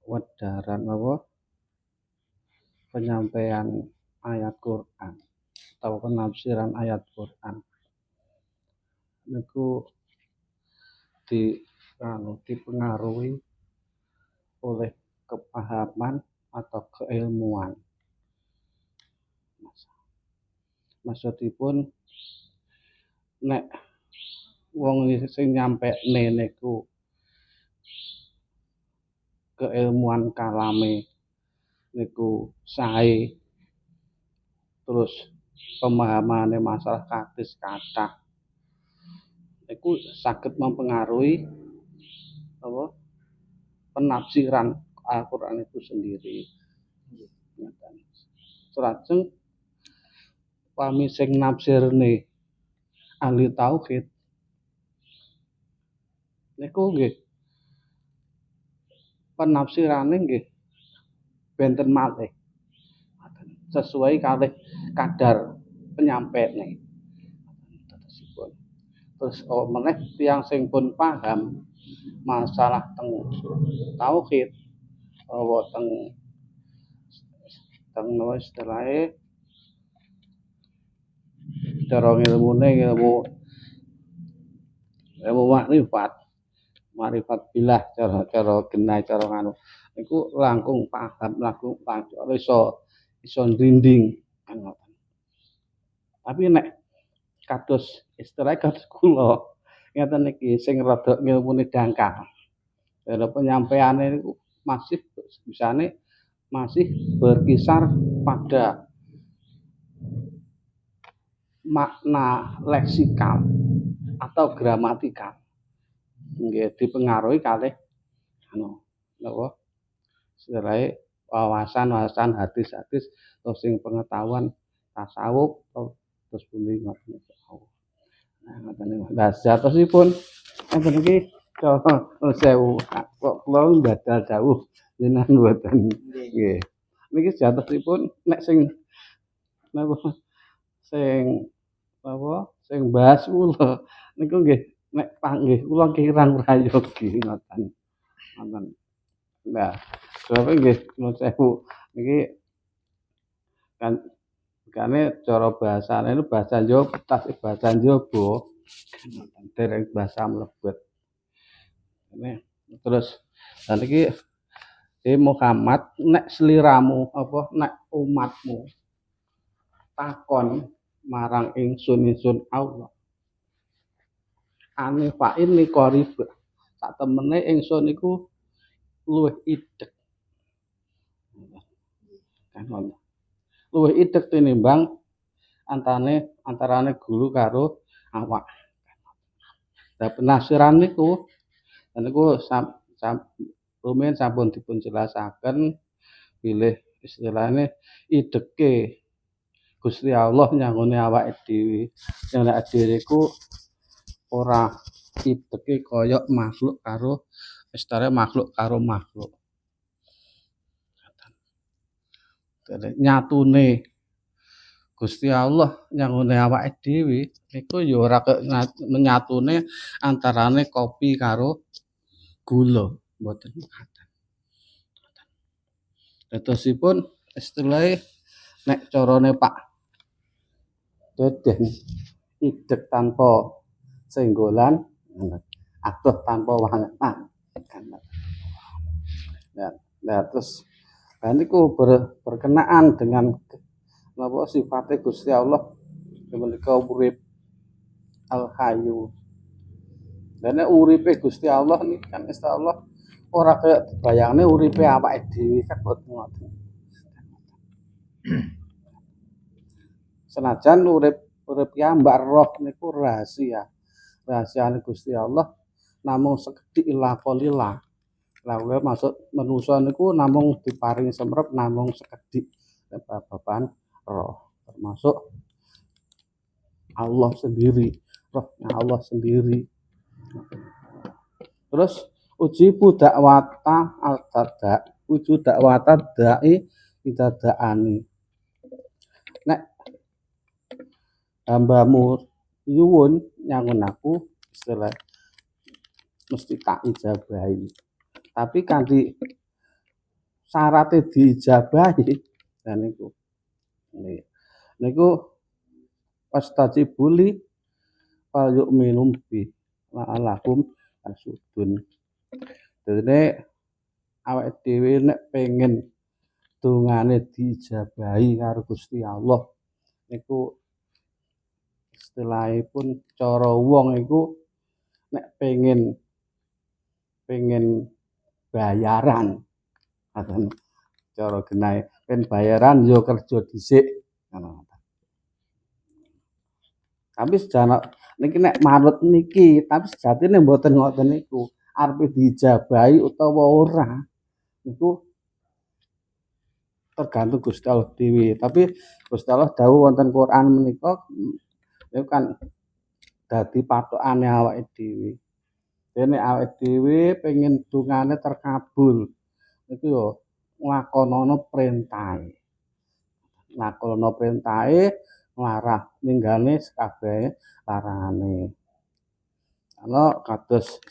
Wedharan apa penyampaian ayat Quran atau penafsiran ayat Quran niku dipengaruhi oleh kepahaman atau keilmuan. Maksudipun nek wong sing nyampekne niku keilmuan kalame niku sae, terus pemahamane masalah hadis kathah niku saged mempengaruhi apa penafsiran Al-Qur'an itu sendiri. Salajeng pami sing nafsirne ahli tauhid niku nggih penafsirane nggih benten malih sesuai kalih kadar penyampene. Terus meneh tiyang sing pun paham masalah teng tauhid teng istilahe cara ilmune ilmu makrifat billah cara genah cara ngono niku langkung paham langkung iso ndinding ngoten. Tapi nek kados istilah kados kula ngeten iki sing rada ngilmune dangkal. Cara penyampaiane niku masih bisane masih berkisar pada makna leksikal atau gramatikal. Nggih dipengaruhi kalih napa istilahe wawasan hadis-hadis atau sing pengetahuan tasawuf terus pundi ngoten niku. Ngoten niku. Lah jatosipun enten iki sewu kok kula badal dawuh jenengan mboten. Nggih. Niki jatosipun nek sing napa sing bahas kula niku nggih nek panggih kula kirang prayogi ngoten. Ngoten. Nah, sebab nggih nuwun sewu niki kan kane cara bahasane itu bahasa Jawa tasih bahasa Jawa dereng bahasa mlebet. Terus niki Muhammad nek sliramu apa nek umatmu takon marang ingsun Allah. Ane fa ini qarib. Sak temene ingsun niku luwih idek. Luwih idek tinimbang antarane guru karo awak. Lah penafsiran niku rumiyin sampun dipun jelasaken bilih istilahane ideke Gusti Allah nyangone awake dhewe. Yen awake dhewe niku ora ideke kaya makhluk karo makhluk. Nyatune Gusti Allah nyangone awake dhewe niku ya ora menyatune antarane kopi karo gula, mboten ngaten. Datosipun istilahe nek carane Pak Deden idek tanpa senggolan, adoh tanpa wangetan. Nah, terus niku berkenaan dengan napa sifate Gusti Allah menika urip Al-Hayyu. Dene uripe Gusti Allah niki kan insyaallah ora kaya dibayangne uripe awake dhewe kan boten ngoten. Senajan urip piyambak roh niku rahasia. Rahasiane Gusti Allah namung sekedhik ila qalila. Lah maksud manusa niku namung diparingi semrep namung sekedhik babagan roh termasuk Allah sendiri, rohnya Allah sendiri. Terus ujibu dakwata al-tada, uju dakwata da'i idadaani. Nek hambamu nyuwun nyangun aku istilah mesti tak ijabahi. Tapi kanthi syaraté diijabahi lan niku wastajibuli fal yu'minum bi la'alakum tasyudun. Dene awake dhewe nek pengen dongane diijabahi karo Gusti Allah niku istilahipun cara wong iku nek pengen bayaran ngoten cara genahe pengen bayaran ya kerja dhisik ngono. Tapi sejana niki nek manut niki tapi sejatine mboten ngoten niku arepe diijabahi utawa ora niku tergantung Gusti Allah dhewe. Tapi Gusti Allah dawuh wonten Quran menika niku kan dadi patokane awake dhewe. Dene awake dhewe pengen dongane terkabul niku ya nglakonana perintahe. Nglakonana perintahe nglarang ninggale sekabehe larangane. Ana kados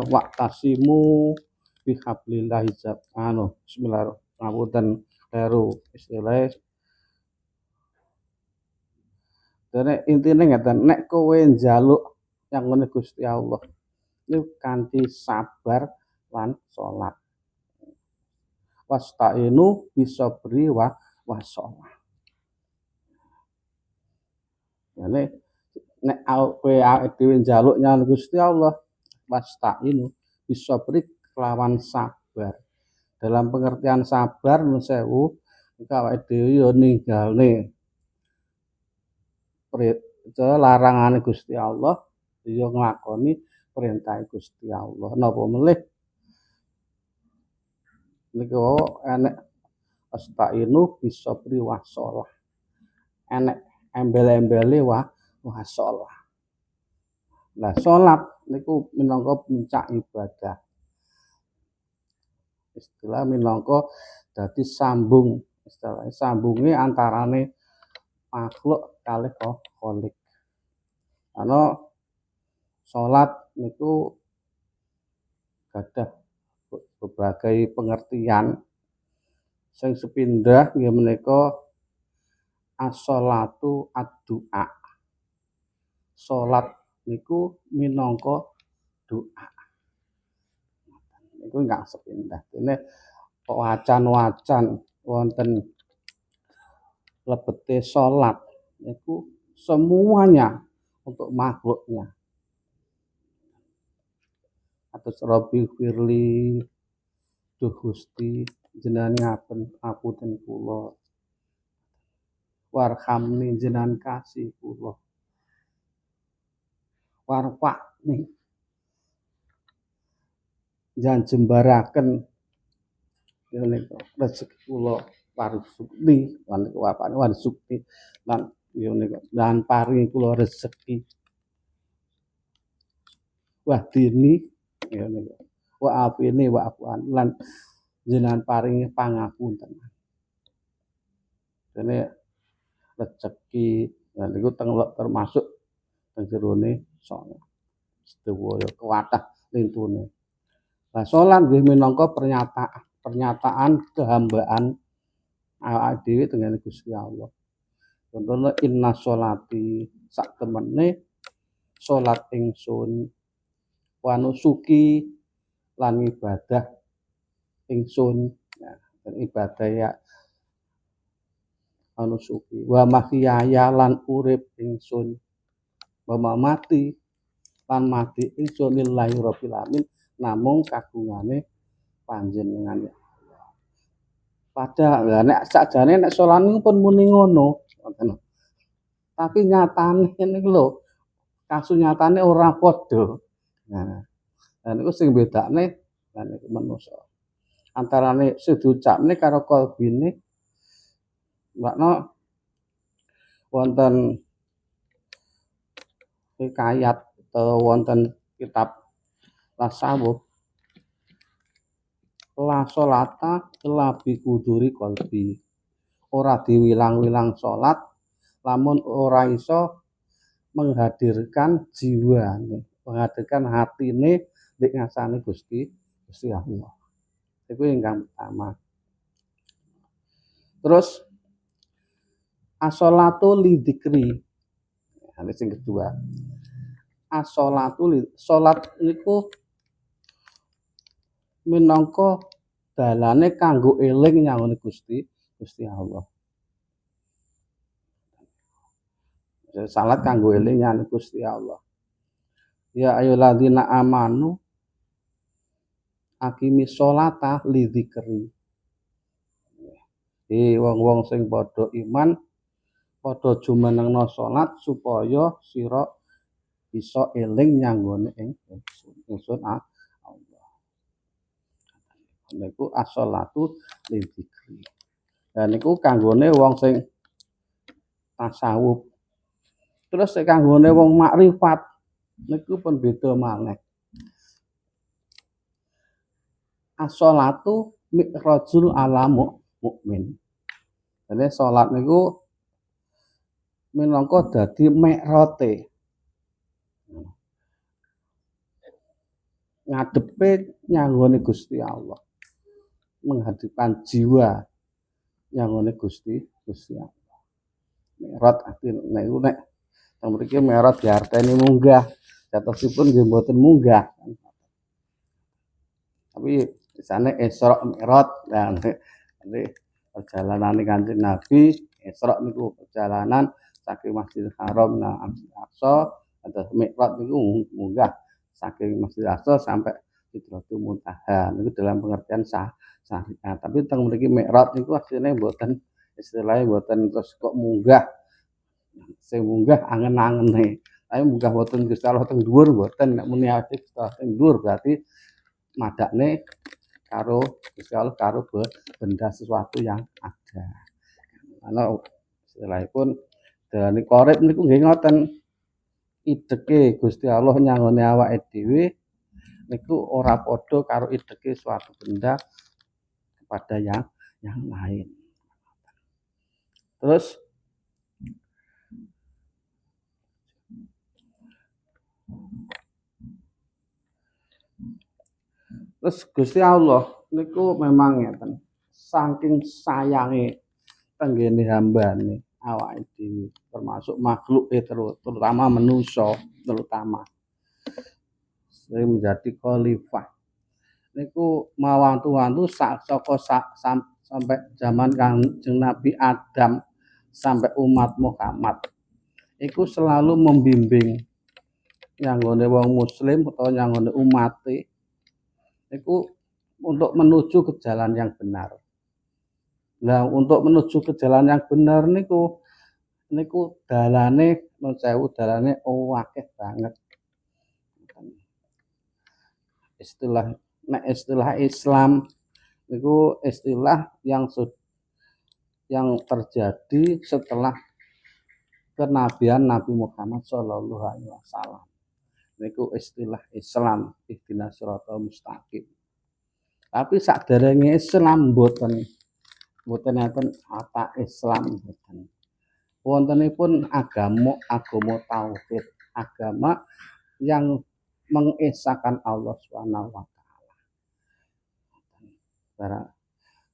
waqtasimu bihablillahi bismillahirrahmanirrahim karo istilahe dene intine ngeten nek kowe njaluk nyangone Gusti Allah niku kanthi sabar lan salat wasta'inu bisabri wassalah. Jane nek kowe awake dhewe njaluk nyang Gusti Allah wasta'inu bisabri kelawan sabar. Dalam pengertian sabar nun sewu iku awake dhewe ya ninggalne larangane Gusti Allah ya nglakoni perintah Gusti Allah. Napa melih niku enek wasta'inu bisabri wassalah. Enek embel-embele wassalah. Nah, salat niku minangka puncak ibadah. Istilah minangka dadi sambung, istilahnya sambunge antarane makhluk kalih khalik. Ana salat niku gadah berbagai pengertian. Sing sepindah nggih menika as-shalatu ad-du'a. Salat niku minangka doa. Niku enggak sepindah. Dene wacan-wacan wonten lebete salat niku semuanya untuk makhluknya. Atus Rabbi firli duh Gusti jenengan ngapunten kula. Warhamni jenengan kasih kula. Warfa'ni jan jembaraken rezeki kula warsukni lan wapane warsukni lan lan paringi kula rezeki wahdini wa afini wa afwan lan jenengan paringi pangapunten. Dene rezeki lan niku termasuk jerone salat. Sedaya kuwatah lintune. Lah salat nggih minangka pernyataan kehambaan awake dhewe dengan Gusti Allah. Contohnya inna sholati sak temene salat ingsun wa nusuki lan ibadah ingsun. Nah, ibadah ya nusuki wa mahyaya lan urip ingsun wa mamati lan mati ingsun lillahi rabbil alamin namung kagungane panjenengan. Padahal nek sakjane nek salat niku pun muni ngono, ngoten. Tapi nyatane niku lho, kasunyatane ora padha. Nah, niku sing bedakne lan niku manungsa. Antarane sing diucapne karo kalbine makna wonten hikayat atau wonten kitab tasawuf la sholata illa bi quduri qalbi. Ora diwilang-wilang salat lamun ora iso menghadirkan jiwane, menghadirkan hatine nek ngasane Gusti Allah. Iku ingkang pertama. Terus as-sholatu li dzikri. Ini sing kedua. As-sholatu salat niku minangka dalane kanggo eling nyangone Gusti Allah. Salat kanggo eling nyangone Gusti Allah. Ya ayyuhalladzina amanu aqimis sholata li dzikri. Wong-wong sing padha iman padha jumenengna salat supaya sira bisa eling nyanggone ingsun Allah. Niku as-sholatu li dzikri. Dan niku kanggone wong sing tasawuf. Terus kanggone wong makrifat niku pun beda maneh. As-sholatu mi'rajul ala mukmin. Jadi salat niku minangka dadi mi'rate. Ngadepe nyanggone Gusti Allah. Menghadapkan jiwa nyanggone Gusti Allah. Mi'raj artine niku nek mriki mi'raj diarteni munggah. Jatosipun nggih mboten munggah. Tapi disane Isra Mi'raj. Nah, nanti perjalanan Kanjeng Nabi Isra niku perjalanan saking Masjidil Haram nang Masjidil Aqsa, terus Mi'raj niku munggah saking Masjidil Aqsa sampai Sidratul Muntaha. Niku dalam pengertian syariat. Tapi teng mriki Mi'raj niku asline mboten istilahnya mboten terus kok munggah. Sing munggah angen-angene. Tapi munggah mboten Gusti Allah teng dhuwur mboten, nek muni ati teng dhuwur berarti madakne karo Gusti Allah karo benda sesuatu yang ada. Ana istilahipun dalane qorib niku nggih ngoten. Ideke Gusti Allah nyangone awake dhewe niku ora padha karo ideke suatu benda kepada yang lain. Terus Gusti Allah niku memang ngeten. Saking sayange tenggene hambane awake dhewe termasuk makhluke terutama manusa terutama sing menjadi khalifah. Niku mawantu-wantu sampai zaman Kanjeng Nabi Adam sampai umat Muhammad. Iku selalu membimbing nyanggone wong muslim utawa nyanggone umate iku untuk menuju ke jalan yang benar. Nah, untuk menuju ke jalan yang benar niku dalane nun sewu dalane akeh banget. Istilah Islam niku istilah yang terjadi setelah kenabian Nabi Muhammad sallallahu alaihi wasallam. Niku istilah Islam, ihdinas siratal mustaqim. Tapi saderenge Islam mboten enten kata Islam mboten. Wontenipun agama tauhid, agama yang mengesahkan Allah Subhanahu wa taala. Para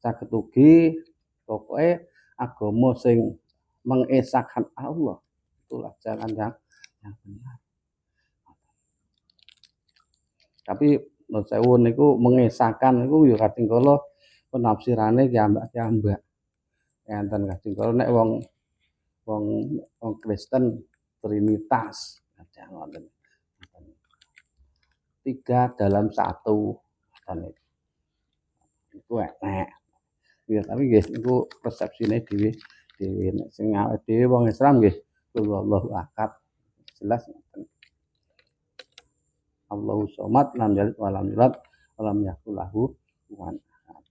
saged ugi pokoke agama sing mengesahkan Allah itulah jalan yang benar. Tapi menurut saya niku mengesahkan niku ya kadang kala penafsirane kiambak-kiambak. Enten kadang kala nek wong Kristen Trinitas kadang ngoten. 3 dalam 1 ngoten niku enek. Ya tapi nggih niku persepsine dhewe nek sing awake dhewe wong Islam nggih Allahu akbar. Jelas ngoten. Allahu somad lam yalid wa lam yulad wa lam yakul lahu kufuwan ahad.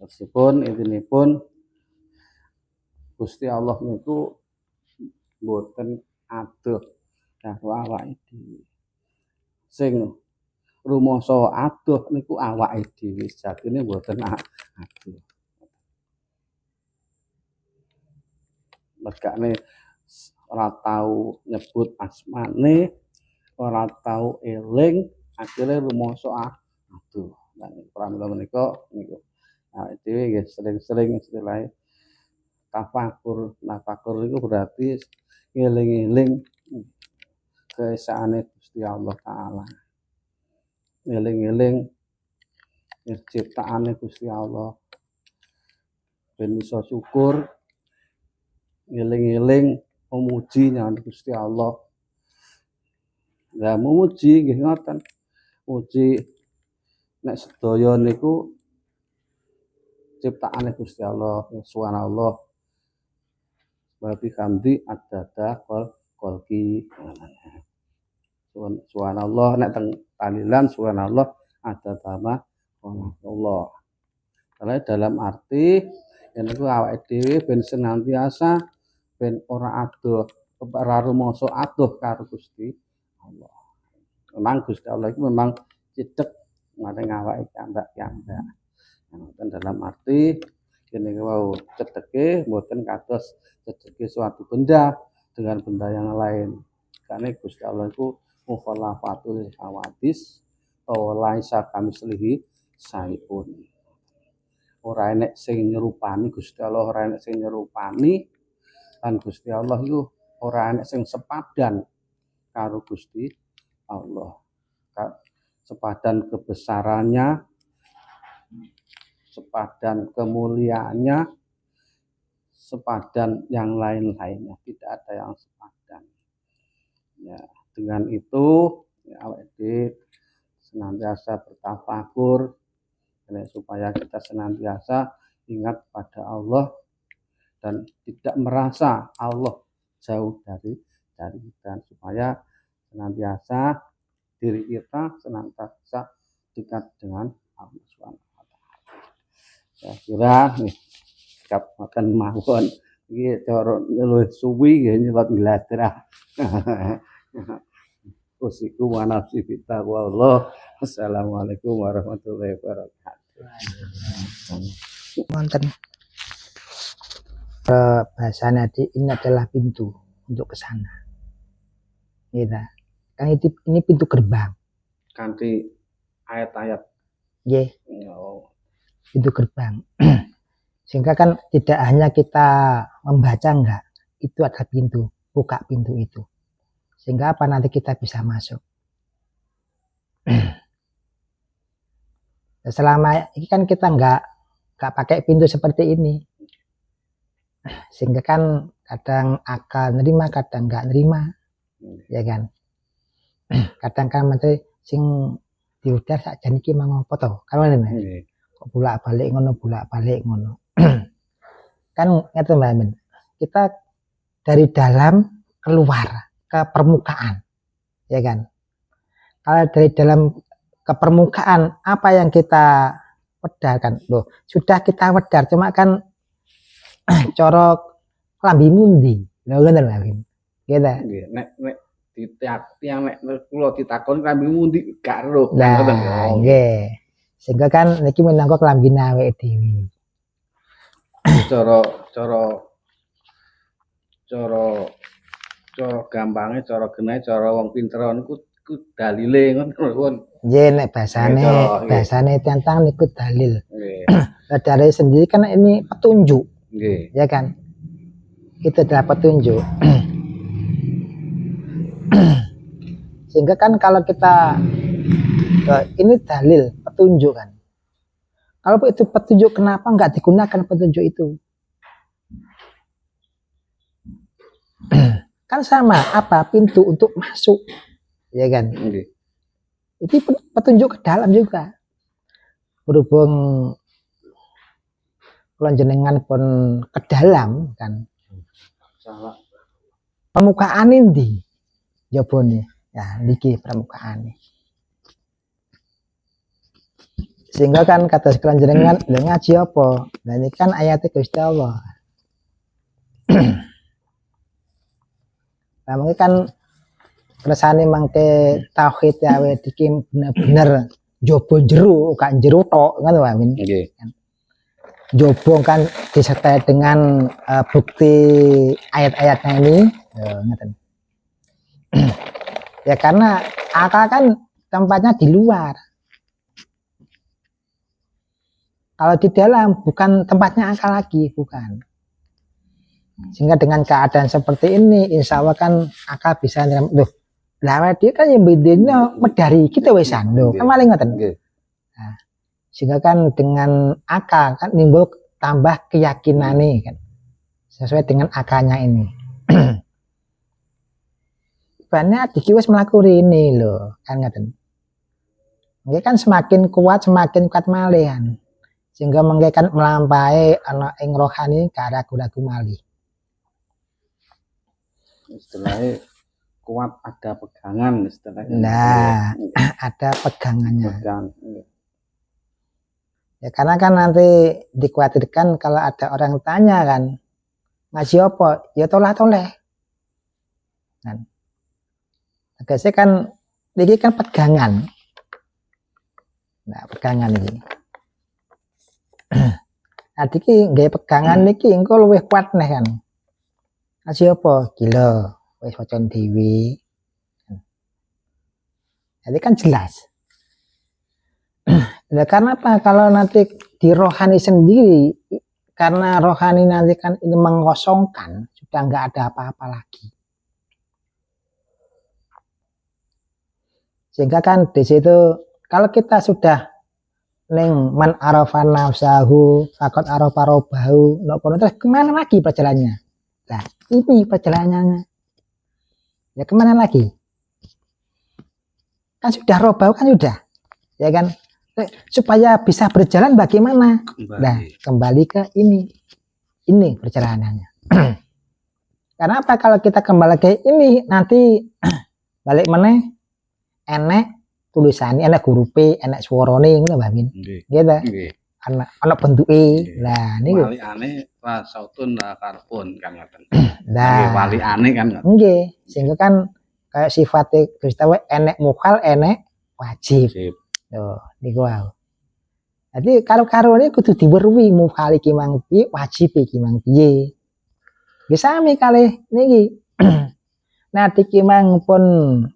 Meskipun intinipun Gusti Allah niku mboten adoh karo awake dhewe. Sing rumangsa adoh niku awake dhewe, jatine mboten adoh. Megane ora tau nyebut asmane, ora tau eling, akhire rumangsa aduh. Lan pramila menika niku Awake dhewe nggih sering-sering istilahé tafakur. Tafakur iku berarti ngeling-eling keesaane Gusti Allah taala. Ngeling-eling ciptaane Gusti Allah. Ben iso syukur, ngeling-eling memuji nyang Gusti Allah. Lah memuji nggih ngoten. Muji nek sedaya niku ciptaane Gusti Allah, subhanallah. Wa bihamdi adada khalqi. Subhanallah nek teng tahlilan subhanallah adada ma Allah. Karena dalam arti yen niku awake dhewe ben senantiasa ben ora adoh, ora rumangsa adoh karo Gusti Allah. Memang Gusti Allah itu memang cidhek maring awake kandak-kandak. Mboten dalam arti kene wau cedheke mboten kados cedheke suatu benda dengan benda yang lain. Karena Gusti Allah itu mukhalafatul hawadis wa laisa kamitslihi syai'un. Ora enek sing nyerupani Gusti Allah, ora enek sing nyerupani lan Gusti Allah itu ora enek sing sepadan karo Gusti Allah. Sepadan kebesarannya, sepadan kemuliaannya, sepadan yang lain-lainnya, tidak ada yang sepadan. Ya, dengan itu ya, awake dhewe senantiasa bertafakur supaya kita senantiasa ingat pada Allah dan tidak merasa Allah jauh dari kita, supaya senantiasa diri kita senantiasa dekat dengan Allah Subhanahu wa taala. Saya kira nih sikap makan mawon iki cara luwih suwi nggih nyelot gladrah. Usiku manafsi kita Allah. Assalamualaikum warahmatullahi wabarakatuh. Wonten bahasanya ini adalah pintu untuk ke sana. Gitu. Kan ini pintu gerbang. Kanthi ayat-ayat. Nggih. Oh. Pintu gerbang. Sehingga kan tidak hanya kita membaca enggak, itu adalah pintu, buka pintu itu. Sehingga apa nanti kita bisa masuk. Selama ini kan kita enggak pakai pintu seperti ini. Sehingga kan kadang akal nerima, kadang enggak nerima. Ya kan. Kadang kan menteri sing diudar sak jan iki mang apa to? Kan ngene. Kok bolak-balik ngono. Kan ngeten Mbak Amin. Kita dari dalam keluar ke permukaan. Ya kan? Kalau dari dalam ke permukaan apa yang kita wedar kan? Loh, sudah kita wedar cuma kan corok klambi mundi. Lho ngoten Mbak Amin. Gitu. Nggih, nek tiang nek kula ditakon klambi mundi gak ero. Nah, nggih. Sehingga kan niki minangka klambine awake dhewe. Cara gampange, cara genahe, cara wong pinter niku dalile ngono. Nggih, nek bahasane tentang niku dalil. Nggih. Dari sendiri kan ini petunjuk. Nggih. Ya kan? Itu adalah petunjuk. Sehingga kan kalau kita ini dalil, petunjuk kan. Kalau itu petunjuk, kenapa nggak digunakan petunjuk itu? Kan sama, apa pintu untuk masuk, ya kan? Okay. Itu petunjuk ke dalam juga. Berhubung kelonjenengan pun ke dalam kan. Salah. Permukaan ini, jawabnya, ya niki permukaan. Sehingga kan kata kelonjenengan ngaji apa? Nah ini kan ayatnya Gusti Allah. Nah, mungkin kan kersane mangke tauhid ya diki bener-bener jobo jero kan jero tok ngono wae Amin. Nggih. Jobo kan disertai dengan bukti ayat-ayatnya ini ngoten. Ya karena akal kan tempatnya di luar. Kalau di dalam bukan tempatnya akal lagi, bukan. Sehingga dengan keadaan seperti ini, insya Allah kan akal bisa loh. Lah dia kan yang bedanya medari kita wesan loh, kan maling ngoten. Nah, sehingga kan dengan akal kan nimbul tambah keyakinan nih kan. Sesuai dengan akalnya ini. Banyak diki wis mlaku ini loh, kan ngoten. Ini kan semakin kuat malihan. Sehingga menggekan melampaui anak ing rohani ke arah ragu malih. Istilahnya kuat ada pegangan istilahnya. Nah, ada pegangannya. Pegang. Ya karena kan nanti dikhawatirkan kalau ada orang tanya kan, ngaji apa? Ya toleh. Nah, agasnya kan ini kan pegangan. Nah, pegangan ini. Nah, iki nggih pegangan niki engko luwih kuat nih kan. Ngaji apa? Gila, wis waca dhewe. Jadi kan jelas. Nah, karena apa? Kalau nanti di rohani sendiri, karena rohani nanti kan ini mengosongkan, sudah nggak ada apa-apa lagi. Sehingga kan di situ, kalau kita sudah neng man arafan nafsahu, fakot arafa robahu, terus kemana lagi perjalanannya? Nah, ini perjalanannya. Ya kemana lagi? Kan sudah robahu kan sudah, ya kan? Supaya bisa berjalan bagaimana? Nah, kembali ke ini perjalanannya. Karena apa? Kalau kita kembali ke ini nanti balik mana? Enek tulisannya, enek hurufe, enek suarane ngono Mbah Min. Gitu. Anak bentuke. Lah niku. Walikane ra sautun ra karbon kan ngoten. Nah, walikane kan ngoten. Nggih, sehingga kan kayak sifatnya Gusti enek mukhal, enek wajib. Tuh, niku wae. Jadi karo-karo ini kudu diweruhi mukhal iki mang piye, wajib iki mang piye. Ya sami kalih niki. Nah, iki mang pun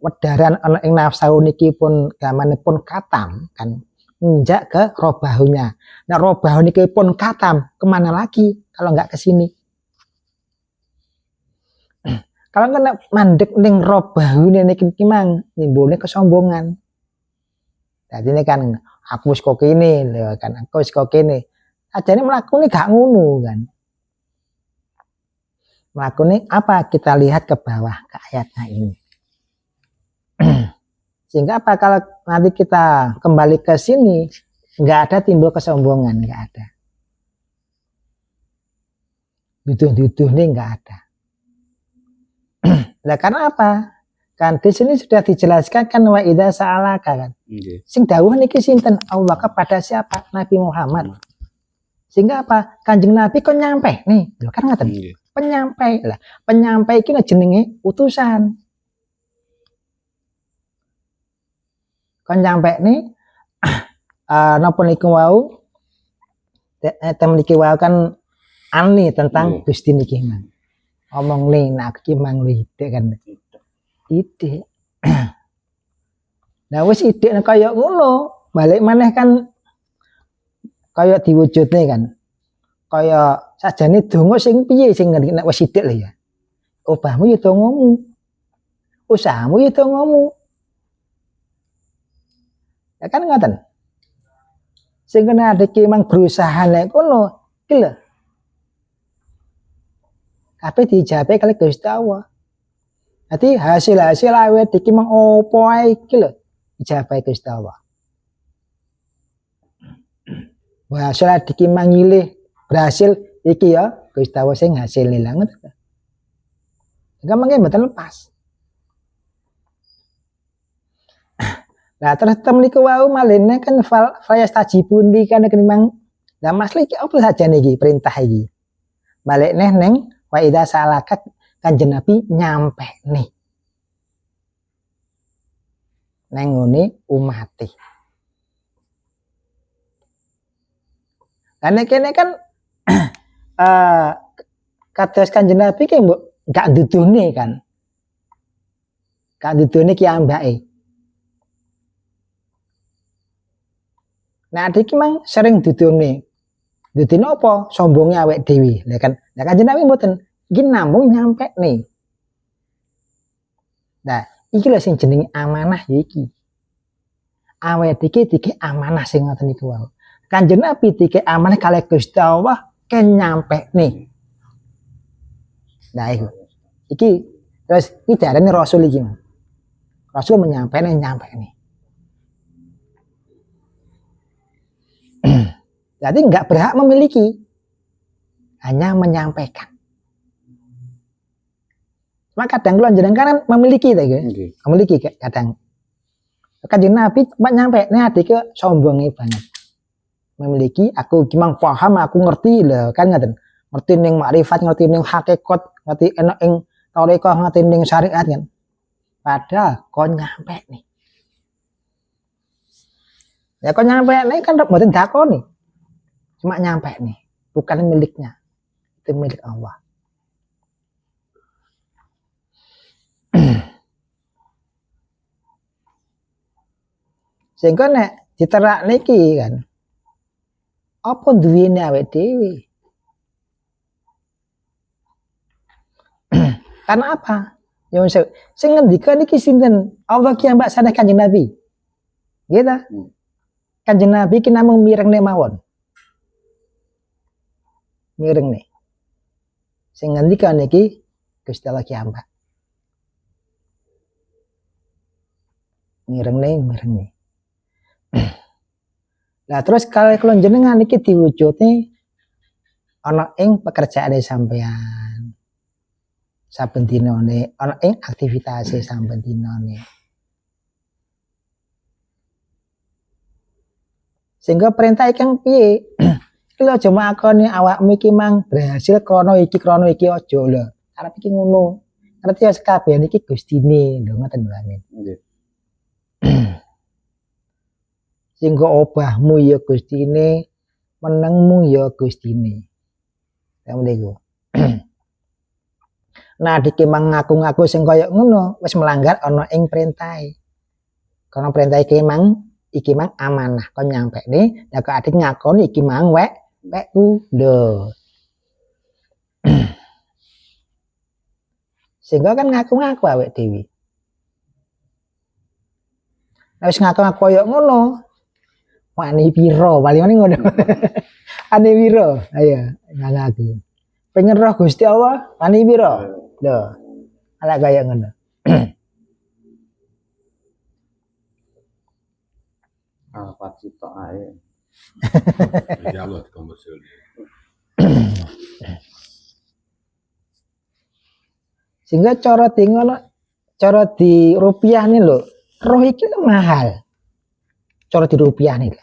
wedaran ana ing nafsu niki pun gamanipun katam kan njak ke robahunya. Nah, robahu niki pun katam, kemana lagi kalau nggak ke sini? Kalau kena mandek ning robahune niki mang nimbulne kesombongan. Jadi ini kan aku wis kok kene lho kan, aku wis kok kene. Ajane mlakune gak ngono kan. Mlakune apa? Kita lihat ke bawah ke ayatnya ini. Sehingga apa kalau nanti kita kembali ke sini nggak ada timbul kesombongan, nggak ada. Duduh-duduh nih nggak ada. Nah, karena apa? Kan di sini sudah dijelaskan kan wa idza sa'alaka kan. Sing dawuh niki sinten? Allah kepada siapa? Nabi Muhammad. Sehingga apa? Kanjeng Nabi kok nyampe nih. Lho kan ngaten. Penyampai. Lah, penyampai iki jenenge utusan. Kon nyampe nih napa niku wau? Tem niki wau kan ani tentang Gusti niki mang. Omong nih nak iki mang lite kan. Ide. Nah wis ide kaya ngono, balik maneh kan kaya diwujudne kan. Kaya sajane donga sing piye sing nek wis sithik lho ya. Obahmu ya dongamu. Usahamu ya dongamu. Ya kan ngoten. Sing kena iki mang berusaha nek kono iki lho. Kabeh dijabe kali Gusti Allah. Jadi hasil awet iki mang opo ae iki lho dijabahi Gusti Allah. Wah, hasil iki mang ngilih berhasil iki ya Gusti Allah sing hasil nilang ngoten. Enggak mangke mboten lepas. Nah, terus temen niku wau malene kan fayastajibun li kan mang. Lah Mas iki apa saja niki perintah iki. Balik neh neng wa idza salakat Kanjeng Nabi nyampe nih. Neng ngene umate. Karena kene kan kados Kanjeng Nabi ki mbok gak dudune kan. Gak dudune ki ambake. Nah, iki mang sering dudune Dadi napa sombonge awake dhewe. Lah Kanjeng Nabi mboten, iki namung nyampe nih. Nah, iki lho sing jenenge amanah ya iki. Awake iki amanah sing ngoten niku wae. Kanjeng Nabi dike amanah kalih Gusti Allah ken nyampe nih. Nah, iki terus iki darane rasul iki. Rasul nyampe nih. Jadi nggak berhak memiliki, hanya menyampaikan. Cuma kadang kalau jenengan kan memiliki, memiliki kadang. Kanjeng Nabi cuma nyampe, nih adiknya sombongnya banget. Memiliki, aku gimana paham, aku ngerti lah, kan ngerti ning makrifat, ngerti ning hakikat, ngerti enak ing tarekah, ngerti ning syariat kan. Padahal kau nyampe nih. Ya kau nyampe nih kan mboten dakoni. Cuma nyampe nih, bukan miliknya. Itu milik Allah. Sehingga nek diterak niki kan. Apa duwene awake dhewe? Karena apa? Ya sing ngendikan iki sinten? Allah ki mbak saneh Kanjeng Nabi. Gitu. Kanjeng Nabi ki namung mirengne mawon. Mirengne. Sing ngendikan iki Gusti Allah ki mbak. Mirengne. Nah terus kalau jenengan iki diwujudne ana ing pekerjaane sampean. Saben dinane ana ing aktivitase saben dinane. Sehingga perintah ikang piye? Iki lho aja makoni awakmu iki mang berhasil krana iki aja lho. Arep iki ngono. Ngerti ya kabeh iki Gustine lho ngoten lho amin. Nggih. Sehingga obahmu ya Gustine, menengmu ya Gustine. Ya niku. Nah dikemang ngaku-ngaku sing kaya ngono wis melanggar ana ing perintahe. Karena perintah iki mang amanah kon nyampe nih, nek adik ngakoni iki mang wekku lho. Sehingga kan ngaku-ngaku awake dhewe. Wis ngaku-ngaku kaya ngono. Wani piro, paling ngono. Ane piro? Ayo ngaku. Pengen roh Gusti Allah, wani piro? Lho. Ala kaya ngono. Apa cita ae. Ya Allah komersil. Sehingga cara di rupiah nih lho, roh iki mahal. Cara di rupiah nih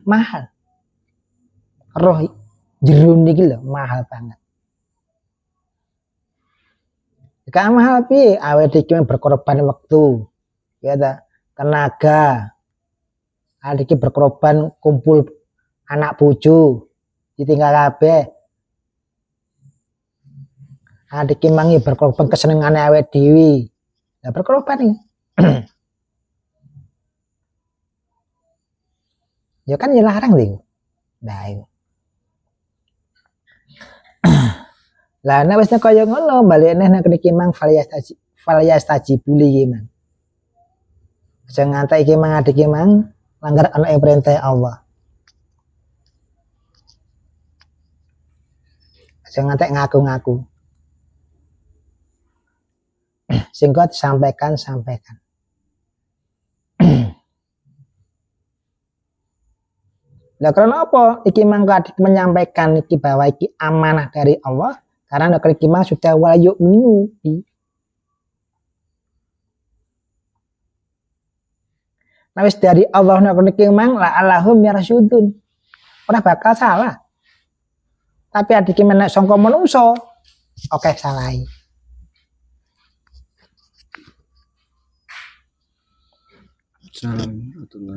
mahal. Roh jero niki lho mahal banget. Jika mahal piye awake dhewe berkorban waktu, ya ta, tenaga. Adiki berkorban kumpul anak bojo ditinggal kabeh. Adiki mangi berkorban kesenengane awake dhewe. Lah berkorban iki. Ya kan ya larang lho. Nah itu. Lah nek wis kaya ngono balik neh nek iki mang falyastajibu li mang. Aja ngantek iki mang adiki mang langgar ana ing perintah Allah. Aja ngantek ngaku-ngaku. Sehingga disampaikan. Lah karena apa? Iki mang adik menyampaikan iki bahwa iki amanah dari Allah karena nek iki mang sudah wayuk minu. Nah wis dari Allah nek iki mang la Allahum yarsyudun. Ora bakal salah. Tapi adik menek sangka manungsa, oke salahi.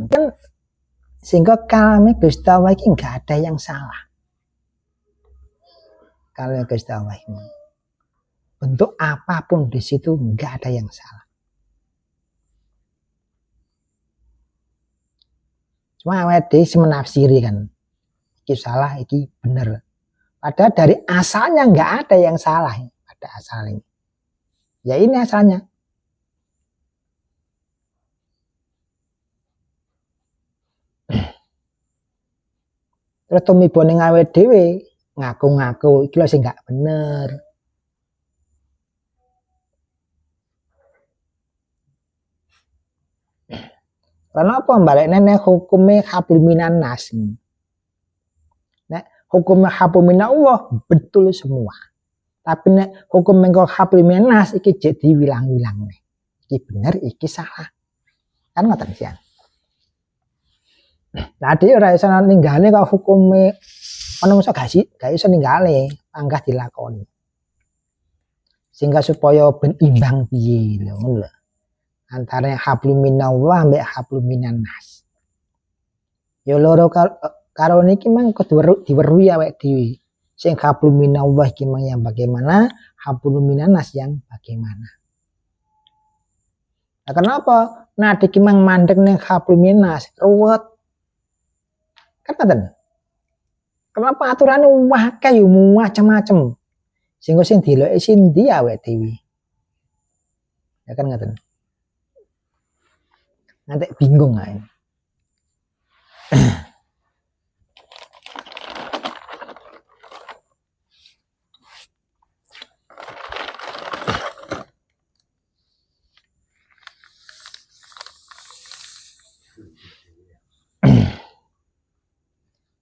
Kan sehingga kalame Gusti Allah iki enggak ada yang salah. Kalau Gusti Allah ini bentuk apapun di situ enggak ada yang salah. Cuma awake dhewe menafsiri kan. iki salah, iki bener. Padahal dari asalnya nggak ada yang salah pada asalnya. Ya ini asalnya. Terus tumiba ning awake dhewe ngaku-ngaku iki lho sing nggak bener. Karena apa balik nek hukume hablum minan nas. Nek hukum hablum minallah betul semua. Tapi nek hukum mengko hablum minan nas iki jek diwilang-wilang. Iki bener, iki salah. Kan ngoten sian. Tadi ora iso ninggale kok hukume manungsa gak iso ninggale, anggah dilakoni. Sehingga supaya ben imbang piye lho ngono lho. Antara hablum minallah mbek hablum minan nas. Ya loro karo niki mang kudu diweruhi awake dhewe. Sing hablum minallah iki mang yang bagaimana, hablum minan nas yang bagaimana. Nah, kenapa? Nah, iki mang mandek ning hablum minan nas, ruwet. Kan ngoten. Kenapa aturannya akeh yo macam-macam. Sehingga sing diloki sindi awake dhewe. Ya kan ngoten. Nanti bingung ae.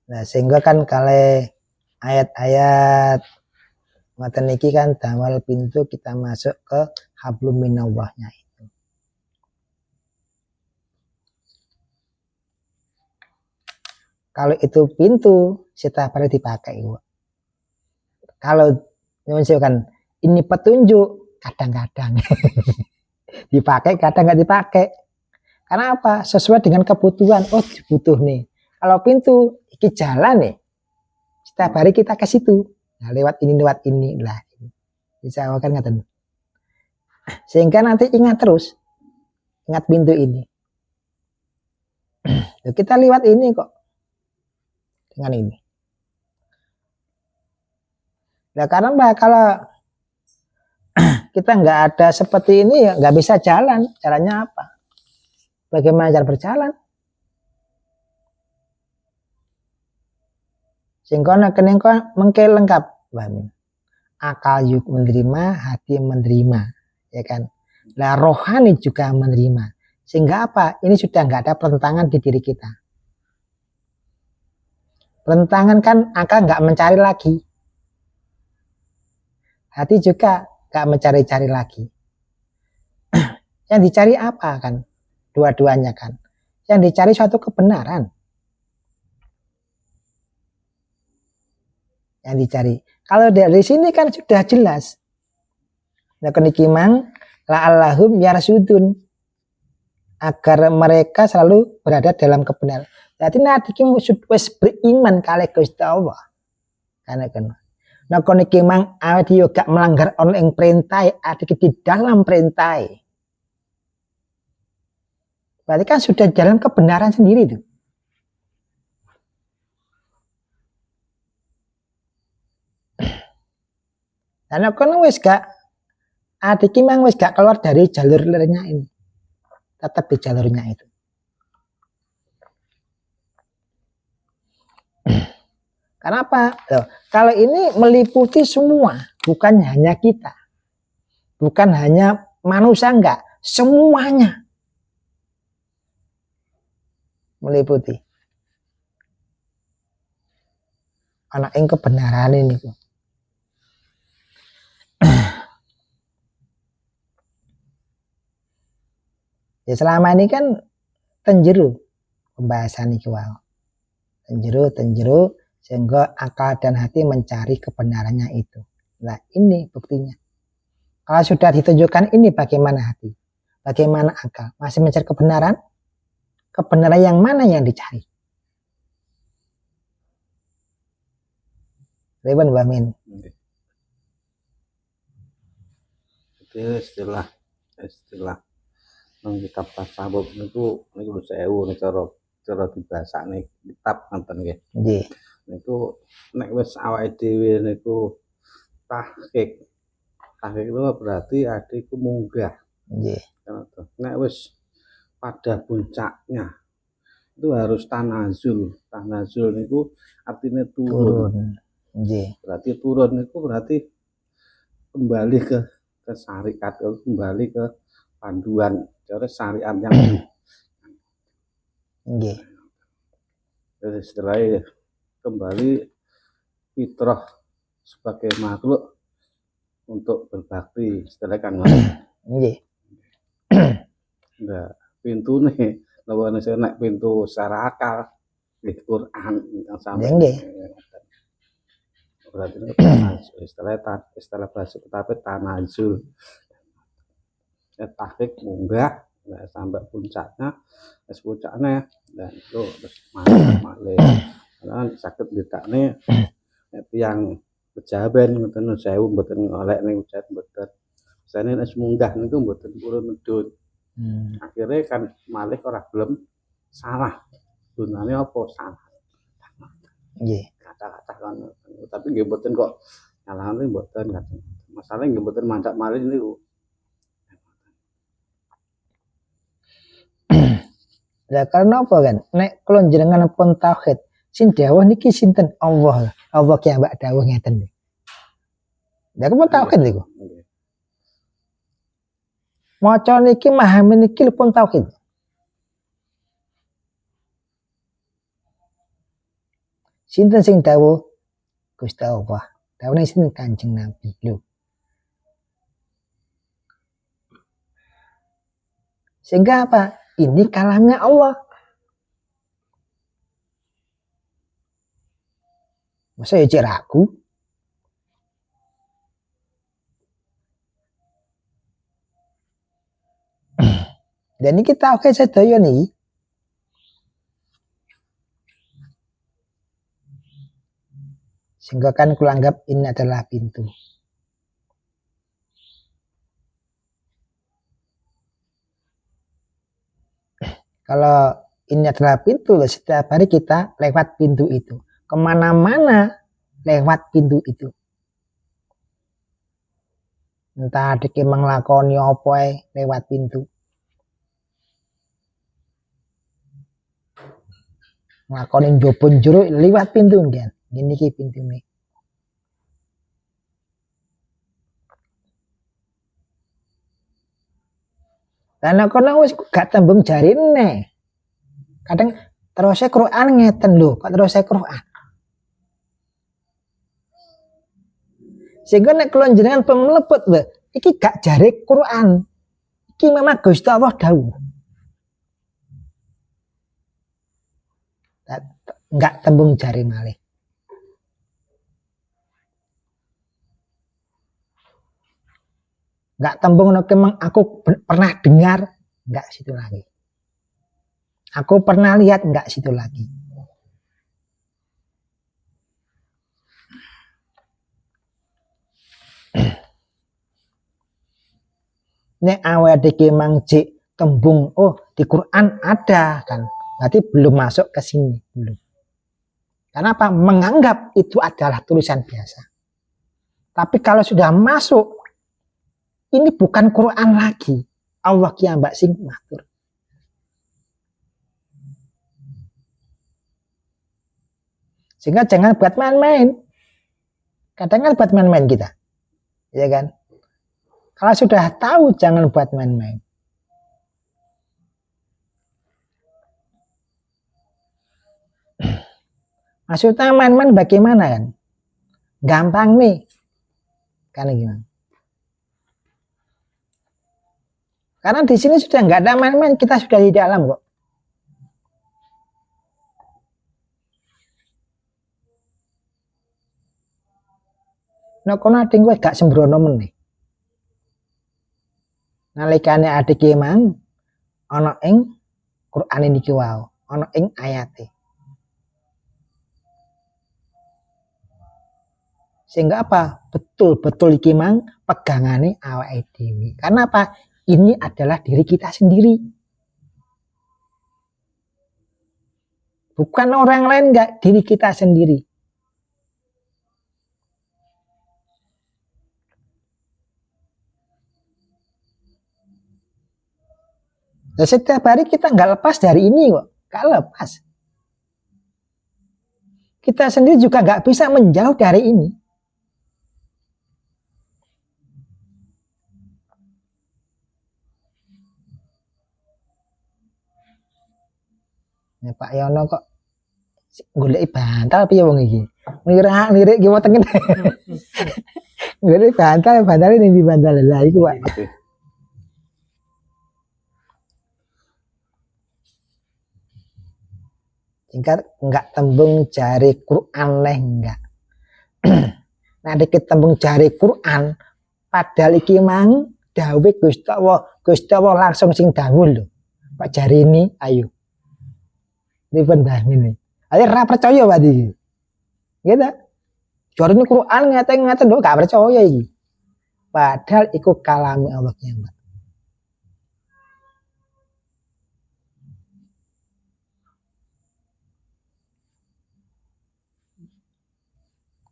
Nah, sehingga kan kali ayat-ayat ngoten niki kan damel pintu kita masuk ke hablum minallahnya itu. Kalau itu pintu, setiap hari dipakai. Kalau menunjukkan ini petunjuk, kadang-kadang dipakai, kadang nggak dipakai. Karena apa? Sesuai dengan kebutuhan. Oh, butuh nih. Kalau pintu, iki jalan nih. Setiap hari kita ke situ. Nah, lewat ini lah. Bisa kan ngaten. Sehingga nanti ingat terus. Ingat pintu ini. Kita lewat ini kok. Dengan ini. Nah, karena kalau kita nggak ada seperti ini ya nggak bisa jalan. Caranya apa? Bagaimana cara berjalan? Sehingga kening mengke lengkap. Akal yuk menerima, hati menerima, ya kan? Lah rohani juga menerima. Sehingga apa? Ini sudah nggak ada pertentangan di diri kita. Pertentangan kan akal nggak mencari lagi. Hati juga nggak mencari-cari lagi. Yang dicari apa kan? Dua-duanya kan. Yang dicari suatu kebenaran. Yang dicari. Kalau dari sini kan sudah jelas. Nah, kenikimang la'allahum yarsudun. Agar mereka selalu berada dalam kebenaran. Jadi nanti kita wis beriman kali Gusti Allah. Karena kan. Nah, kenikimang awet yo gak melanggar ono ing perintah, ada di dalam perintah. Berarti kan sudah jalan kebenaran sendiri tuh. Karena kan wis gak adik memang wis gak keluar dari jalurnya ini. Tetap di jalurnya itu. Kenapa? Loh, kalau ini meliputi semua, bukan hanya kita. Bukan hanya manusia enggak, semuanya. Meliputi. Anak yang kebenaran ini. Ya selama ini kan tenjeru pembahasan iki wae. Tenjeru sehingga akal dan hati mencari kebenarannya itu. Nah, ini buktinya. Kalau sudah ditunjukkan ini bagaimana hati? Bagaimana akal? Masih mencari kebenaran? Kebenaran yang mana yang dicari? Ribuan Bamin. Itu istilah nang kitab tasawuf niku 1000 nek cara dibasakne kitab ngoten nggih. Nggih. niku nek wis awake dhewe niku tahqiq. Tahqiq itu berarti adikku munggah. Nggih. Nek wis pada puncaknya itu harus tanazul. Tanazul niku artinya turun. Turun. Nggih. Berarti turun niku berarti kembali ke syariat, kembali ke panduan cara syariat yang Nggih. jadi setelah kembali fitrah sebagai makhluk untuk berbakti setelah kan Nggih. nah pintu nih lawan saya naik pintu secara akal di Quran yang sampai Nggih. berarti istilah bahasa tapi tanazul tahqiq munggah sampai puncaknya dan itu terus malih karena sakit ditakne yang pejaban ngoten sewu mboten oleh ning ujar mboten jane nek munggah niku mboten purun medhun akhirnya kan malih ora gelem salah gunane apa salah Nggih. kata-kata kan tapi nggih mboten kok nyalahane mboten masalah nggih mboten mancak malih niku. Lah karena apa kan? Nek kula jenengan pun tauhid, sing dawuh niki sinten? Allah. Allah ki mbak dawuh ngeten. Lah kok tauhid niku? Maca niki memahami niki pun tauhid. Sinten sing dawuh? Gusti Allah. Dawuhne sinten Kanjeng Nabi lho. Sehingga apa? Ini kalamnya Allah. Masa ya cek ragu? Dan ini kita oke sedaya nih. Sehingga kan kula anggap ini adalah pintu. Kalau ini adalah pintu, setiap hari kita lewat pintu itu. Kemana-mana lewat pintu itu. Entah diki menglakoni apa lewat pintu. Nglakoni njobon jero lewat pintu kan. Ini ki pintu nih. Karena kono wis gak tembung jarine. Kadang terusé Quran ngeten lho, kok terusé Quran. Sehingga nek kula jenengan pemlepet lho, iki gak jare Quran. Iki memang Gusti Allah dawuh. Enggak tembung jari malih. Enggak tembung nek aku pernah dengar, enggak situ lagi. Aku pernah lihat, enggak situ lagi. Nek awake iki mangcik tembung, oh di Quran ada kan. Berarti belum masuk ke sini, belum. Kenapa? Menganggap itu adalah tulisan biasa. Tapi kalau sudah masuk, ini bukan Quran lagi. Allah ki ambak sing matur. Sehingga jangan buat main-main. Kadang kan buat main-main kita. Ya kan? Kalau sudah tahu jangan buat main-main. Maksudnya main-main bagaimana kan? Gampang nih. Kan gimana? Karena di sini sudah nggak ada main-main, kita sudah di dalam kok. Nah, kono ading kowe gak sembrono meneh. Nalikane adik mang ana ing Quran niki wae, ana ing ayate. Sehingga apa? Betul-betul iki mang pegangane awake dhewe. Karena apa? Ini adalah diri kita sendiri. Bukan orang lain, enggak, diri kita sendiri. Dan setiap hari kita nggak lepas dari ini kok, nggak lepas. Kita sendiri juga nggak bisa menjauh dari ini. Ya, Pak Yono kok golek bantal piye wong iki? Lirik ki wonten kene. Golek bantal ning di bantal lah iku Pak. Singkat enggak tembung jari Quran leh enggak. Nah dikit tembung jari Quran padahal iki mang dawuh Gusti Allah langsung sing dawuh lho. Pak jari ini ayo. Ini pendah ini. Ayo ra percaya Pak iki. Gitu. Jari ini Quran ngata-ngata lho gak percaya iki. Padahal iku kalami Allah Mbak.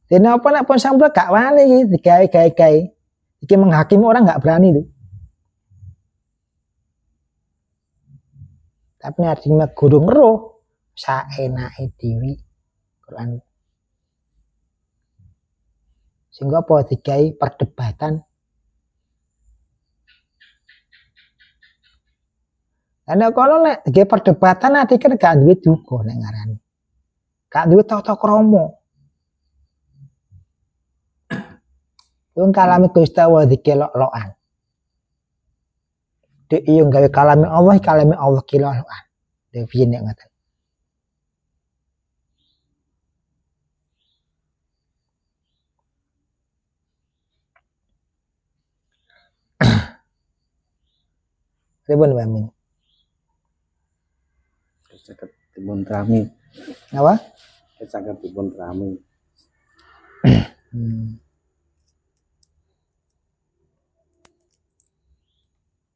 Dene apa nek pun sampel gak wani iki digawe-gawe. Iki menghakimi orang gak berani itu. Tapi artinya guru ngeruh saenake dhewe Quran. Sehingga apa digawe perdebatan. Ana kono nek digawe perdebatan dikir gak duwe duka nek ngarani. Gak duwe tata krama. Wong kalame Gusti Allah dikelok-lokan. Dek iyo gawe kalame Allah kelok-lokan. Dek piye nek ngoten. Pripun Mbak Min? Saged dipun trami. Apa? Saged dipun trami.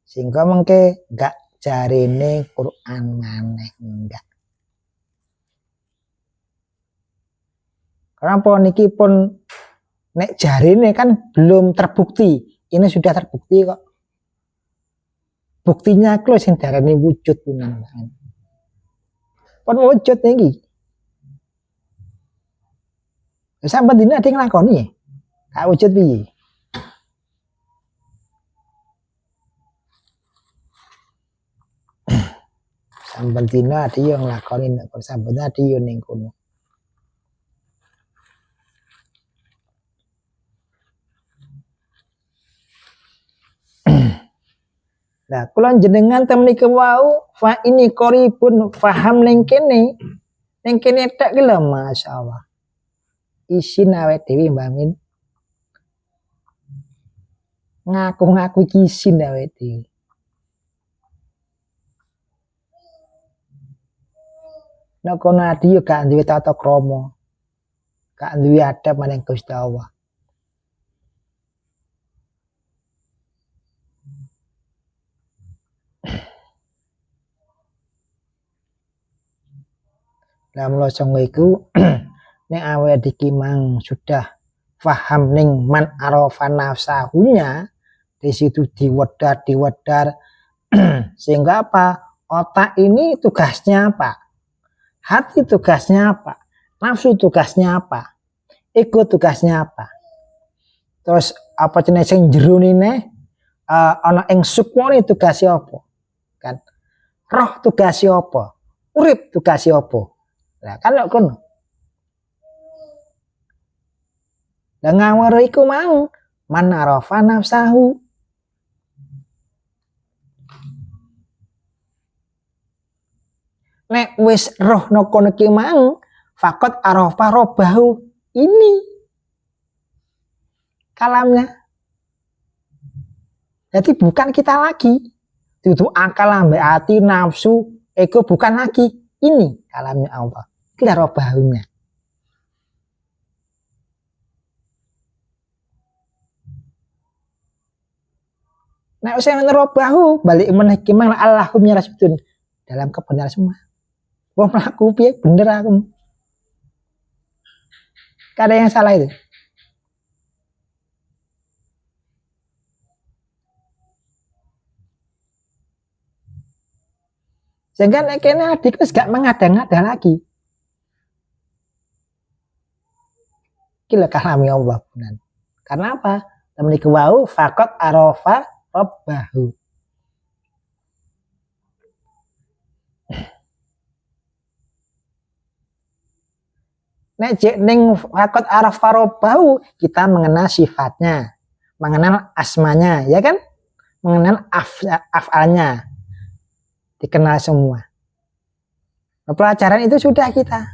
Sehingga mengke gak jarine Quran maneh enggak. Karena apa niki pun nek jarine kan belum terbukti. Ini sudah terbukti kok. Buktinya aku sing darani wujud punan. Pun wujud niki. Sampai dina ada yang nglakoni ya. Gak wujud piye? Sampai dina ada yang nglakoni nek sampai dina ada yang ning kono. Nah, kula jenengan temen iki wau fa ini qoribun faham ning kene. Ning kene tek ki lho masyaallah. Isin awake dhewe Mbak Min. Ngaku-ngaku iki isin awake dhewe. Nek kono adi yo gak duwe tata krama. Gak duwe adab maring Gusti Allah. Lah mula sanga iku nek awake iki mang sudah paham ning man arafa nafsahunya di situ diwedar sehingga apa? Otak ini tugasnya apa? Hati tugasnya apa? Nafsu tugasnya apa? Ego tugasnya apa? Terus apa jenis sing jero nine ana ing sukmane tugasnya apa? Kan roh tugasnya apa? Urip tugasnya apa? Lah kan kok kono. Lah ngawur iku mang man arafa nafsahu. Nek wis roh no kono ki mang fakot arafa robahu ini kalamnya. Jadi bukan kita lagi. Itu akal ambek hati nafsu ego bukan lagi. Ini kalamnya Allah. Kita robahunya. Nah, usai menerobahu balik menhikimah Allahum ya rasudun dalam kebenaran semua. Wong mlaku piye bener aku. Kada yang salah itu. Sehingga nek kene adik wis gak mengada-ngada lagi. Iki lho kalami Allah punan. Karena apa? Temen iku wau faqat arafa rabbahu. Nek jek ning faqat arafa rabbahu kita mengenal sifatnya, mengenal asmanya, ya kan? Mengenal af'alnya. Dikenal semua. Pelajaran itu sudah kita.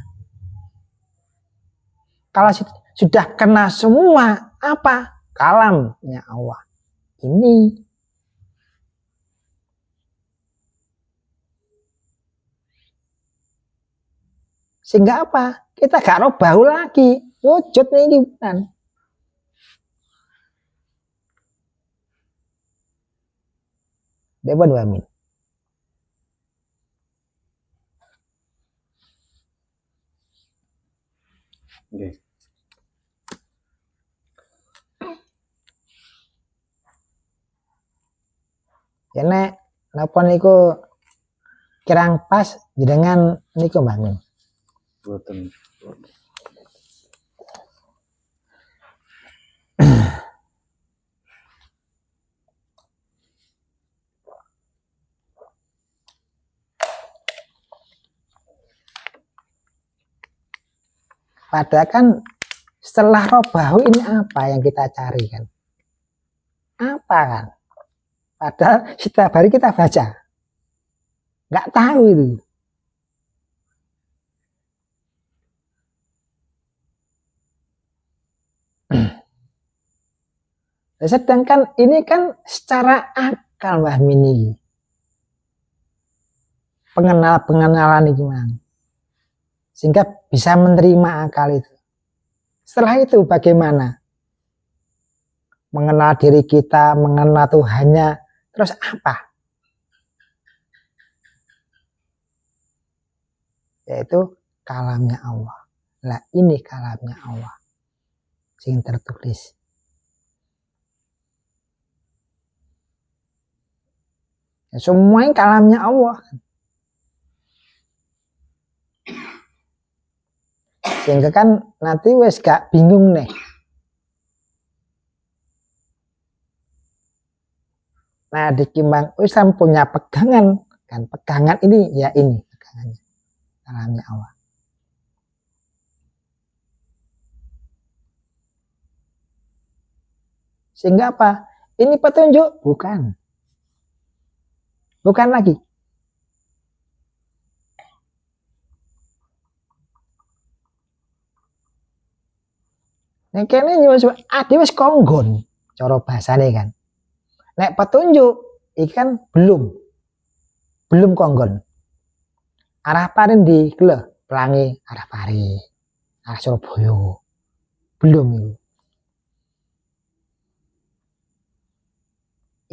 Kalau sudah kena semua, apa? Kalamnya Allah. Ini. Sehingga apa? Kita gak robahu lagi. Wujud ini bukan. Dewan wamin. Nggih. Ya nek napa niku kirang pas jenengan niku Mbah Min. Boten. Padahal kan setelah robahu ini apa yang kita cari kan? Apa kan? Padahal setiap hari kita baca. Nggak tahu itu. Sedangkan ini kan secara akal Mbah Mini. Pengenalan itu gimana? Sehingga bisa menerima akal itu. Setelah itu bagaimana? Mengenal diri kita, mengenal Tuhannya, terus apa? Yaitu kalamnya Allah. Nah ini kalamnya Allah. Sing tertulis. Ya, semuanya kalamnya Allah. Sehingga kan nanti wes gak bingung nih. Nah dikimbang Islam punya pegangan kan, pegangan ini ya ini pegangannya kalamnya Allah. Sehingga apa? Ini petunjuk? Bukan. Bukan lagi. Nek kene ade wis konggon cara bahasane kan. Nek petunjuk iki kan belum konggon. Arah paring di lho, Pelangi arah Pari, arah Surabaya. Belum itu.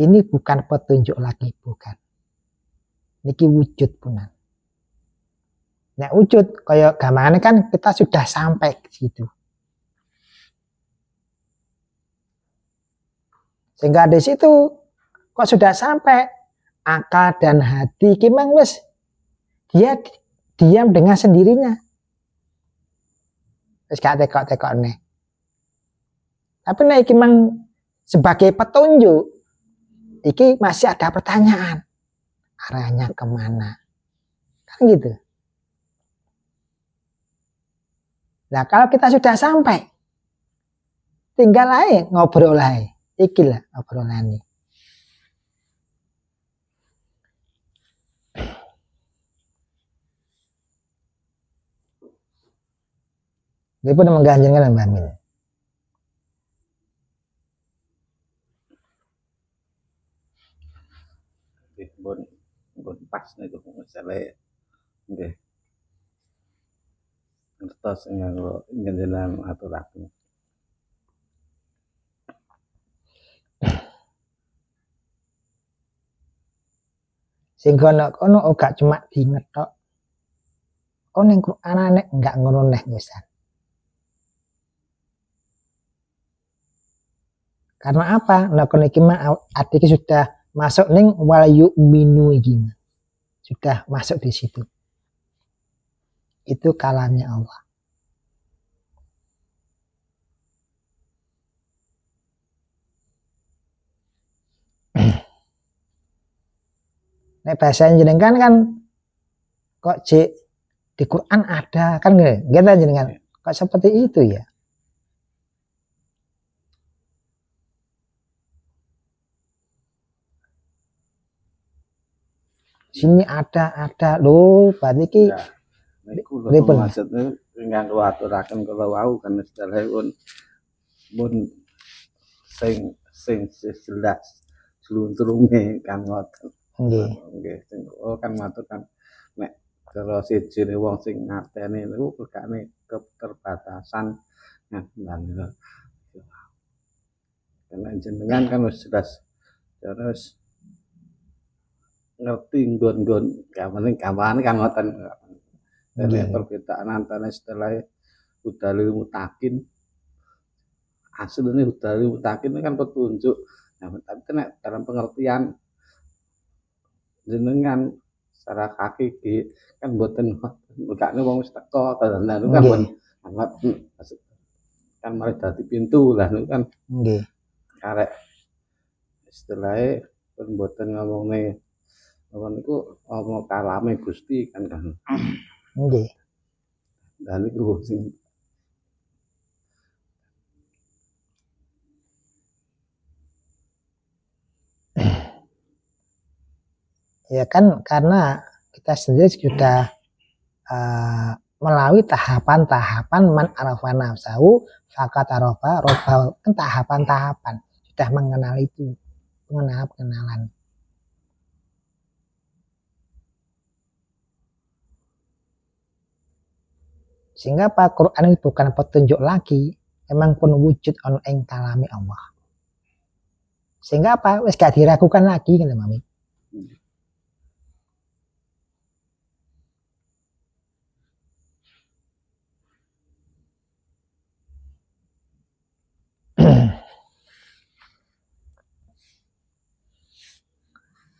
Ini bukan petunjuk lagi, bukan. Niki wujud punan. Nek wujud kaya gamane kan kita sudah sampai ke situ. Sehingga di situ kok sudah sampai akal dan hati kimang wis dia diam dengan sendirinya. Wis gak tekok-tekok nih. Tapi nek kimang sebagai petunjuk iki masih ada pertanyaan. Arahnya kemana? Kan gitu. Nah kalau kita sudah sampai tinggal aja ngobrol aja. Ikilah obrolan ini. Dia pun mengganjengkan Mbak Min. Bon pas niku masalah nggih. Ngertos nganggo njenengan aturaken. Sehingga ono gak cuma diinget tok. Oh ning Quran nek enggak ngono neh wisan. Karena apa? Nek niki mah adik sudah masuk ning wal yu'minu iki. sudah masuk di situ. Itu kalamnya Allah. Nek bahasa jenengan kan kok di Quran ada kan nggak? Kita jenengan kok seperti itu ya? Sini ada loh, berarti ki Ya, niku lho Pripun? maksudnya nganggo aturaken kula wau kan sedherek pun sing jelas sluntrunge kan ngoten. nggih. Nggih, sing kan matur kan nek cara sijine wong sing ngateni niku perkane keterbatasan ngandani. Karena jenengan kan wis jelas terus ngerti nggon-nggon gamane kan ngoten. Nek perbedaan antara istilah hudalil mutakin aslinya hudalil mutakin kan petunjuk. Nah, tapi nek dalam pengertian jenengan secara hakiki kan mboten bekane wong wis teko nah itu kan Nggih. amat kan malah dadi pintu lah niku kan Nggih. karek istilahnya pun mboten ngomongne niku ngomong kalame Gusti kan. Nggih. Lah niku sing Ya kan karena kita sendiri sudah melalui tahapan-tahapan man arafa nafsahu faqad arafa rabbahu, kan tahapan-tahapan sudah mengenal itu, pengenalan. Sehingga Pak Quran itu bukan petunjuk lagi, emang pun wujud on ing kalami Allah. Sehingga apa? Wis gak diragukan lagi kan Mami.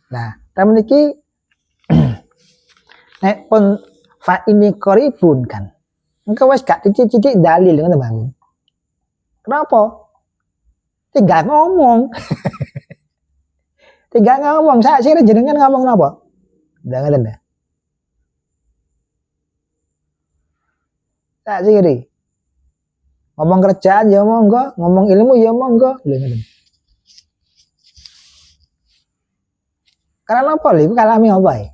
Nah, temen iki nek pun fa ini koribun kan. Engkau wis gak titik-titik dalil ngono Bang. Kenapa? Tinggal ngomong. Tinggal ngomong, sak sire jenengan ngomong napa? Ndak ngoten dah. Sak sire. Ngomong kerjaan ya monggo, ngomong ilmu ya monggo. Lho ngoten. Karena apa lho kalami apa ya?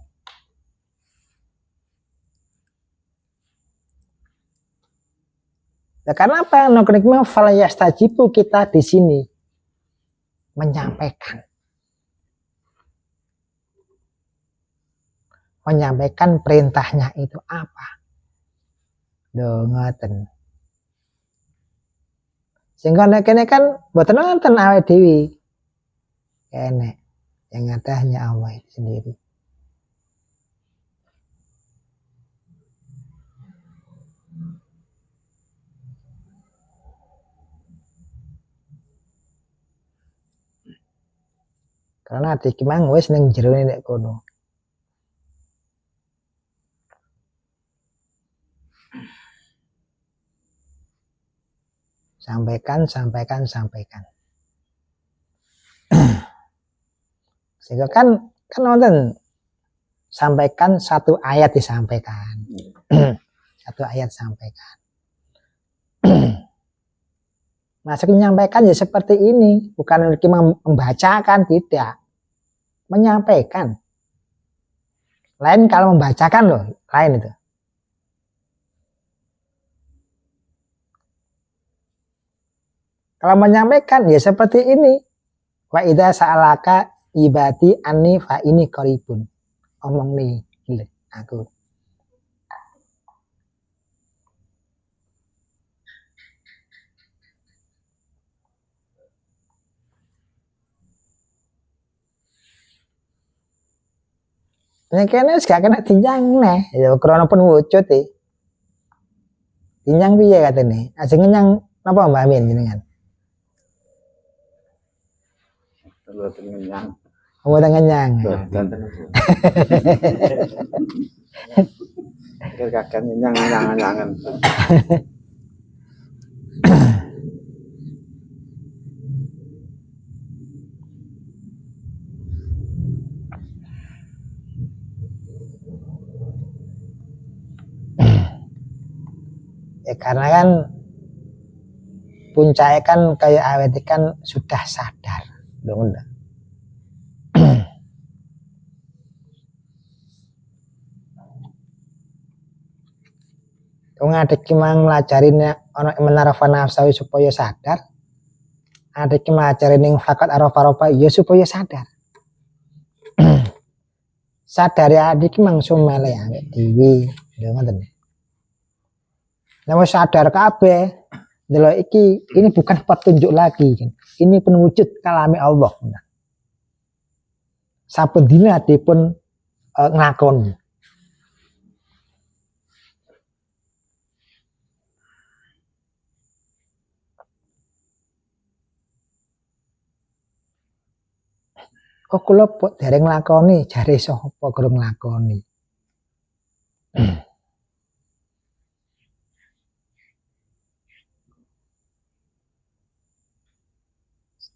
Ya karena apa? Noknikma falayastajibu kita di sini menyampaikan perintahnya itu apa? Ngoten. Sehingga nek kene kan mboten nonton awake dhewe. Kene yang ada hanya Allah itu sendiri. Karena ati kimang wis ning jero nek kono. Sampaikan. Sehingga kan nonton sampaikan satu ayat disampaikan. Satu ayat sampaikan. Masuk menyampaikan ya seperti ini, bukan membacakan, tidak. Menyampaikan. Lain kalau membacakan loh, lain itu. Kalau menyampaikan ya seperti ini. Wa idza sa'alaka ibadi anni fa ini qaribun. Omong nih, aku. Nek kene wis gak kena dinyang neh, ya krana pun wujud e. Dinyang piye katene? Ajeng nyang napa Mbak Amin jenengan? terus nyang Mboten kenyang. Dan kakek nyang-nyangan. Ya karena kan puncaknya kan kayak awet kan sudah sadar. Dong. Wong adek ki mang nglajarine ana menarafa nafsawi supaya sadar. Adek ki nglajarine ning fakat arafa ya supaya sadar. Sadar ya adek ki mang sumele awake dhewe. Lho ngoten. Nek wis sadar kabeh, delok iki ini bukan petunjuk lagi kan. Ini penwujud kalame Allah. Saben dina dipun nglakoni. Kok kula dereng nglakoni, jare sapa kurang nglakoni.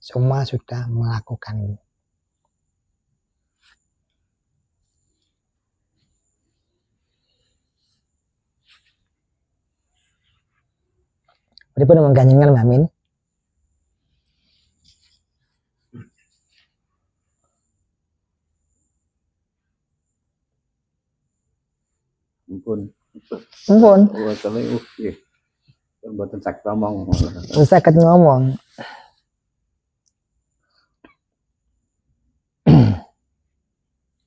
Semua sudah melakukan. Pripun mengganjengan Mbak Min? Mumpun. Nggih. Mboten saged ngomong. Saged ngomong.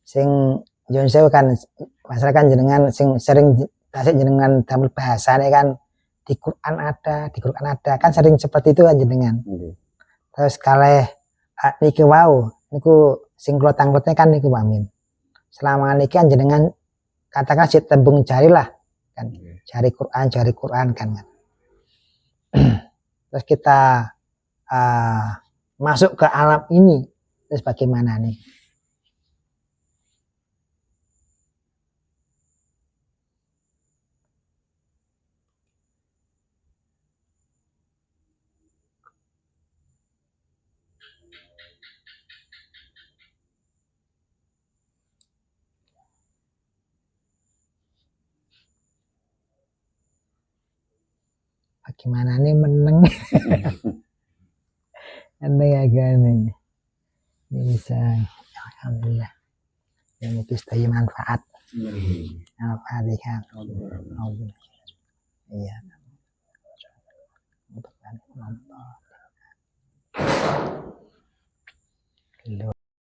Sing yen sewu kan masyarakat jenengan sing sering tasik jenengan damel bahasane kan di Quran ada, kan sering seperti itu kan jenengan. Terus kalih niki wau niku sing kula tangkutne kan niku Mbak Min. Selama niki kan jenengan katakan si tembung jari lah kan. Jari Quran kan. Terus kita masuk ke alam ini terus bagaimana nih? Bagaimana nih meneng? Aneh agak nih. Bisa, alhamdulillah. Yang itu sedaya manfaat. Al-Fatihah. Iya.